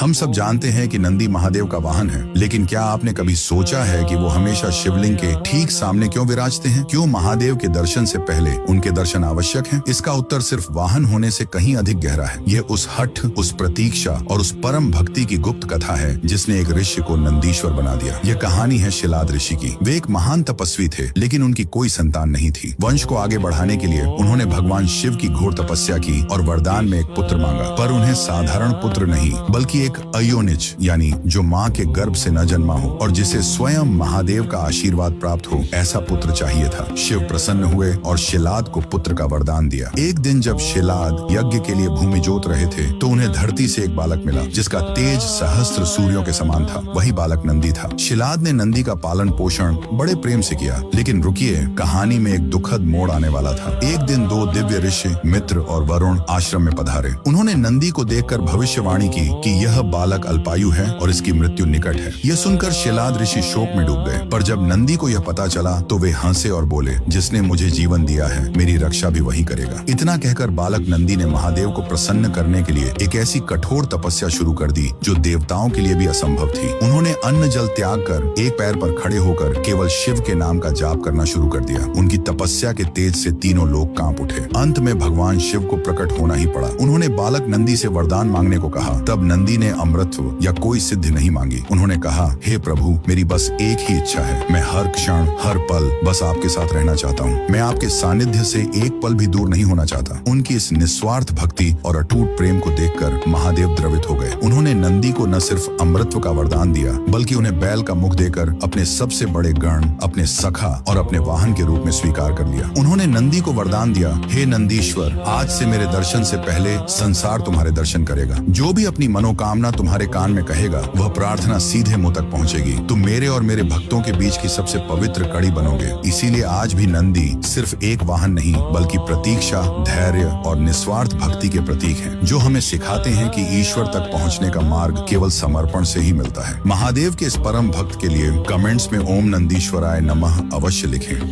हम सब जानते हैं कि नंदी महादेव का वाहन है, लेकिन क्या आपने कभी सोचा है कि वो हमेशा शिवलिंग के ठीक सामने क्यों विराजते हैं? क्यों महादेव के दर्शन से पहले उनके दर्शन आवश्यक हैं? इसका उत्तर सिर्फ वाहन होने से कहीं अधिक गहरा है। यह उस हठ, उस प्रतीक्षा और उस परम भक्ति की गुप्त कथा है जिसने एक ऋषि को नंदीश्वर बना दिया। यह कहानी है शिलाद ऋषि की। वे एक महान तपस्वी थे, लेकिन उनकी कोई संतान नहीं थी। वंश को आगे बढ़ाने के लिए उन्होंने भगवान शिव की घोर तपस्या की और वरदान में एक पुत्र मांगा, पर उन्हें साधारण पुत्र नहीं बल्कि एक अयोनिज यानी जो माँ के गर्भ से न जन्मा हो और जिसे स्वयं महादेव का आशीर्वाद प्राप्त हो, ऐसा पुत्र चाहिए था। शिव प्रसन्न हुए और शिलाद को पुत्र का वरदान दिया। एक दिन जब शिलाद यज्ञ के लिए भूमि जोत रहे थे तो उन्हें धरती से एक बालक मिला जिसका तेज सहस्त्र सूर्यों के समान था। वही बालक नंदी था। शिलाद ने नंदी का पालन पोषण बड़े प्रेम से किया, लेकिन रुकिए, कहानी में एक दुखद मोड़ आने वाला था। एक दिन दो दिव्य ऋषि मित्र और वरुण आश्रम में पधारे। उन्होंने नंदी को देखकर भविष्यवाणी की कि यह बालक अल्पायु है और इसकी मृत्यु निकट है। यह सुनकर शिलाद ऋषि शोक में डूब गए, पर जब नंदी को यह पता चला तो वे हंसे और बोले, जिसने मुझे जीवन दिया है मेरी रक्षा भी वही करेगा। इतना कहकर बालक नंदी ने महादेव को प्रसन्न करने के लिए एक ऐसी कठोर तपस्या शुरू कर दी जो देवताओं के लिए भी असंभव थी। उन्होंने अन्न जल त्याग कर एक पैर पर खड़े होकर केवल शिव के नाम का जाप करना शुरू कर दिया। उनकी तपस्या के तेज से तीनों लोग कांप उठे। अंत में भगवान शिव को प्रकट होना ही पड़ा। उन्होंने बालक नंदी से वरदान मांगने को कहा। तब नंदी ने अमृतत्व या कोई सिद्धि नहीं मांगी। उन्होंने कहा, हे प्रभु, मेरी बस एक ही इच्छा है। मैं हर क्षण हर पल बस आपके साथ रहना चाहता हूँ। मैं आपके सानिध्य से एक पल भी दूर नहीं होना चाहता। उनकी इस निस्वार्थ भक्ति और अटूट प्रेम को देखकर महादेव द्रवित हो गए। उन्होंने नंदी को न सिर्फ अमृतत्व का वरदान दिया, बल्कि उन्हें बैल का मुख देकर अपने सबसे बड़े गण, अपने सखा और अपने वाहन के रूप में स्वीकार कर लिया। उन्होंने नंदी को वरदान दिया, हे नंदीश्वर, आज से मेरे दर्शन से पहले संसार तुम्हारे दर्शन करेगा। जो भी अपनी मनोकामना तुम्हारे कान में कहेगा, वह प्रार्थना सीधे मुंह तक पहुंचेगी। तुम मेरे और मेरे भक्तों के बीच की सबसे पवित्र कड़ी बनोगे। इसीलिए आज भी नंदी सिर्फ एक वाहन नहीं, बल्कि प्रतीक्षा, धैर्य और निस्वार्थ भक्ति के प्रतीक हैं, जो हमें सिखाते हैं कि ईश्वर तक पहुंचने का मार्ग केवल समर्पण से ही मिलता है। महादेव के इस परम भक्त के लिए कमेंट्स में ओम नंदीश्वराय नमः अवश्य लिखें।